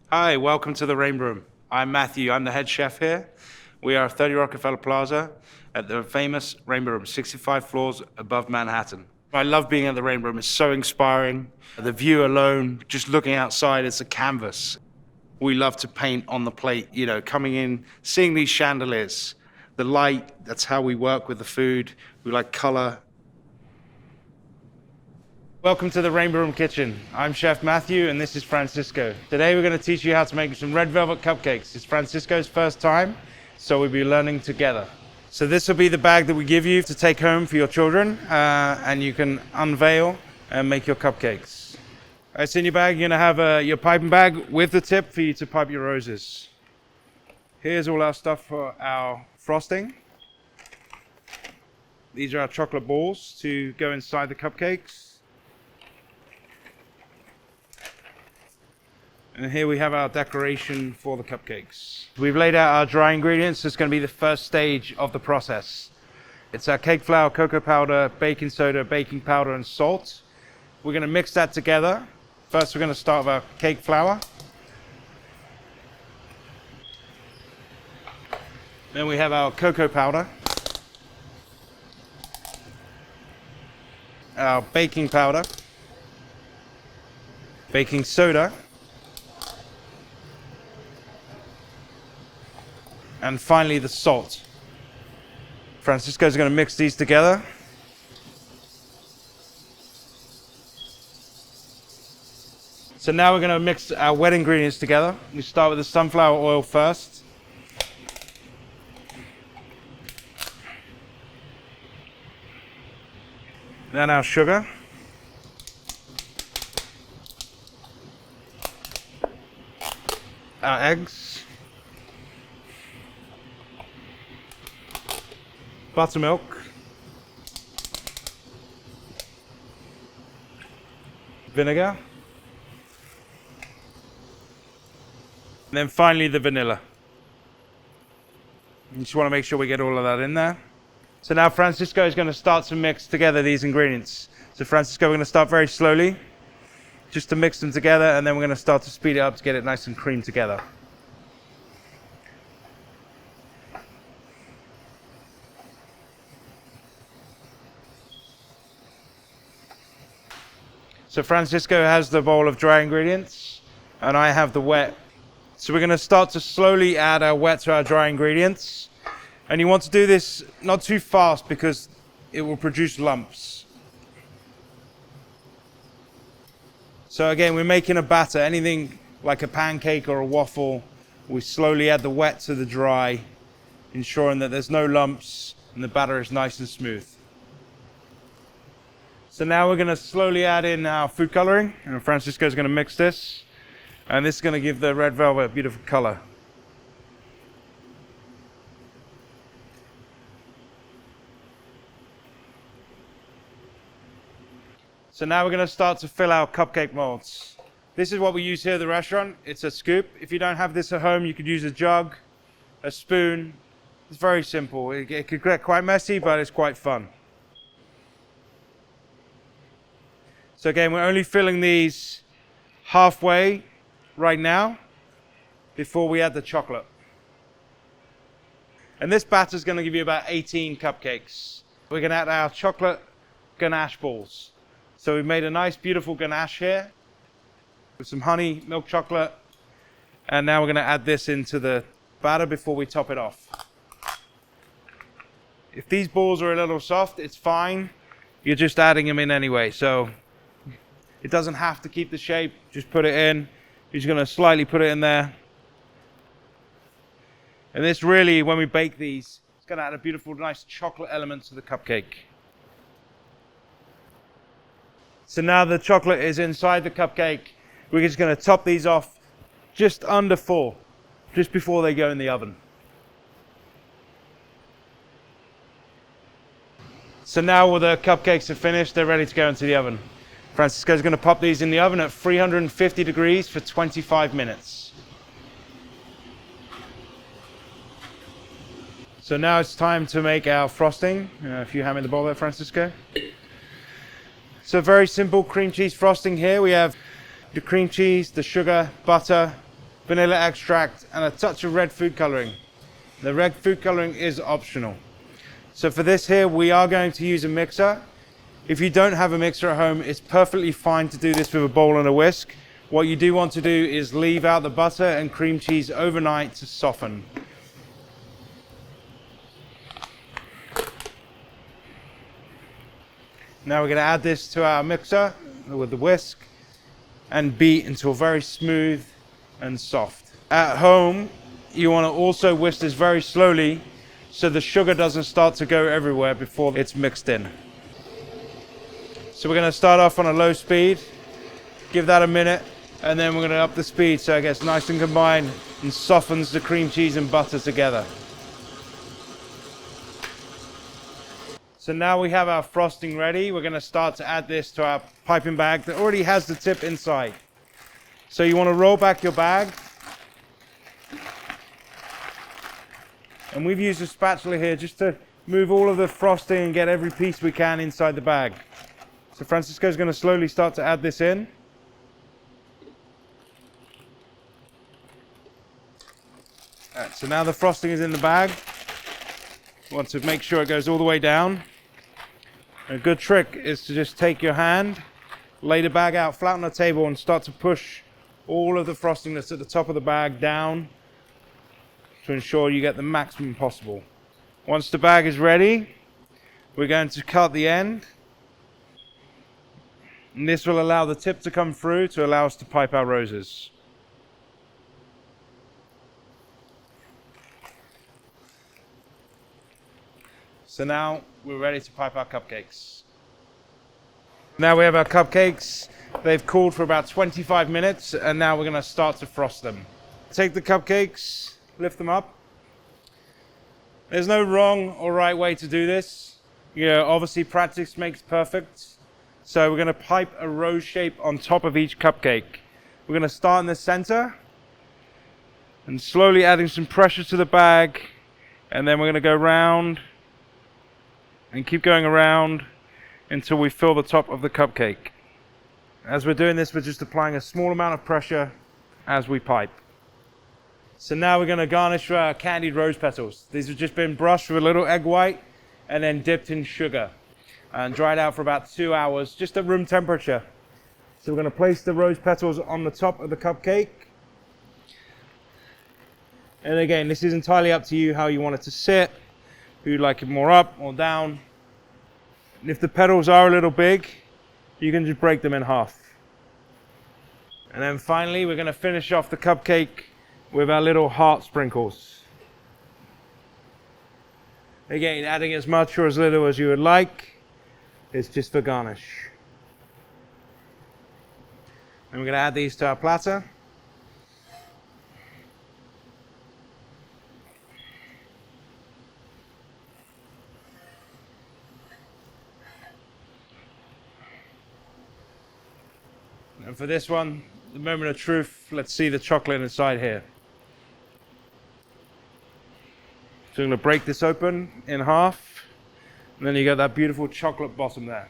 Hi, welcome to the Rain Room. I'm Matthew, I'm the head chef here. We are 30 Rockefeller Plaza at the famous Rainbow Room, 65 floors above Manhattan. I love being at the Rainbow Room, it's so inspiring. The view alone, just looking outside, it's a canvas. We love to paint on the plate, coming in, seeing these chandeliers, the light, that's how we work with the food. We like color. Welcome to the Rainbow Room Kitchen. I'm Chef Matthew and this is Francisco. Today we're going to teach you how to make some red velvet cupcakes. It's Francisco's first time, so we'll be learning together. So this will be the bag that we give you to take home for your children, and you can unveil and make your cupcakes. It's in your bag. You're going to have your piping bag with the tip for you to pipe your roses. Here's all our stuff for our frosting. These are our chocolate balls to go inside the cupcakes. And here we have our decoration for the cupcakes. We've laid out our dry ingredients. It's going to be the first stage of the process. It's our cake flour, cocoa powder, baking soda, baking powder, and salt. We're going to mix that together. First, we're going to start with our cake flour. Then we have our cocoa powder, our baking powder, baking soda, and finally the salt. Francisco's going to mix these together. So now we're going to mix our wet ingredients together. We start with the sunflower oil first. Then our sugar. Our eggs. Buttermilk, vinegar, and then finally the vanilla. You just want to make sure we get all of that in there. So now Francisco is going to start to mix together these ingredients. So Francisco, we're going to start very slowly, just to mix them together, and then we're going to start to speed it up to get it nice and creamed together. So Francisco has the bowl of dry ingredients and I have the wet. So we're going to start to slowly add our wet to our dry ingredients. And you want to do this not too fast because it will produce lumps. So again, we're making a batter. Anything like a pancake or a waffle, we slowly add the wet to the dry, ensuring that there's no lumps and the batter is nice and smooth. So now we're going to slowly add in our food coloring, and Francisco's going to mix this, and this is going to give the red velvet a beautiful color. So now we're going to start to fill our cupcake molds. This is what we use here at the restaurant. It's a scoop. If you don't have this at home, you could use a jug, a spoon. It's very simple. It could get quite messy, but it's quite fun. So again, we're only filling these halfway right now before we add the chocolate. And this batter is going to give you about 18 cupcakes. We're going to add our chocolate ganache balls. So we've made a nice, beautiful ganache here with some honey, milk chocolate. And now we're going to add this into the batter before we top it off. If these balls are a little soft, it's fine. You're just adding them in anyway. So it doesn't have to keep the shape, just put it in. You're just going to slightly put it in there. And this really, when we bake these, it's going to add a beautiful, nice chocolate element to the cupcake. So now the chocolate is inside the cupcake. We're just going to top these off just under 4, just before they go in the oven. So now all the cupcakes are finished, they're ready to go into the oven. Francisco's going to pop these in the oven at 350 degrees for 25 minutes. So now it's time to make our frosting. If you hand me the bowl there, Francisco. So very simple cream cheese frosting here. We have the cream cheese, the sugar, butter, vanilla extract, and a touch of red food coloring. The red food coloring is optional. So for this here, we are going to use a mixer. If you don't have a mixer at home, it's perfectly fine to do this with a bowl and a whisk. What you do want to do is leave out the butter and cream cheese overnight to soften. Now we're going to add this to our mixer with the whisk and beat until very smooth and soft. At home, you want to also whisk this very slowly so the sugar doesn't start to go everywhere before it's mixed in. So we're going to start off on a low speed, give that a minute, and then we're going to up the speed so it gets nice and combined and softens the cream cheese and butter together. So now we have our frosting ready. We're going to start to add this to our piping bag that already has the tip inside. So you want to roll back your bag. And we've used a spatula here just to move all of the frosting and get every piece we can inside the bag. So Francisco's going to slowly start to add this in. Alright, so now the frosting is in the bag. You want to make sure it goes all the way down. A good trick is to just take your hand, lay the bag out flat on the table and start to push all of the frosting that's at the top of the bag down to ensure you get the maximum possible. Once the bag is ready, we're going to cut the end. And this will allow the tip to come through to allow us to pipe our roses. So now we're ready to pipe our cupcakes. Now we have our cupcakes. They've cooled for about 25 minutes and now we're going to start to frost them. Take the cupcakes, lift them up. There's no wrong or right way to do this. Obviously practice makes perfect. So we're going to pipe a rose shape on top of each cupcake. We're going to start in the center and slowly adding some pressure to the bag, and then we're going to go round and keep going around until we fill the top of the cupcake. As we're doing this, we're just applying a small amount of pressure as we pipe. So now we're going to garnish our candied rose petals. These have just been brushed with a little egg white and then dipped in sugar and dried out for about 2 hours, just at room temperature. So we're going to place the rose petals on the top of the cupcake. And again, this is entirely up to you how you want it to sit. If you'd like it more up or down. And if the petals are a little big, you can just break them in half. And then finally, we're going to finish off the cupcake with our little heart sprinkles. Again, adding as much or as little as you would like. It's just for garnish. And we're going to add these to our platter. And for this one, the moment of truth, let's see the chocolate inside here. So I'm going to break this open in half, and then you got that beautiful chocolate bottom there.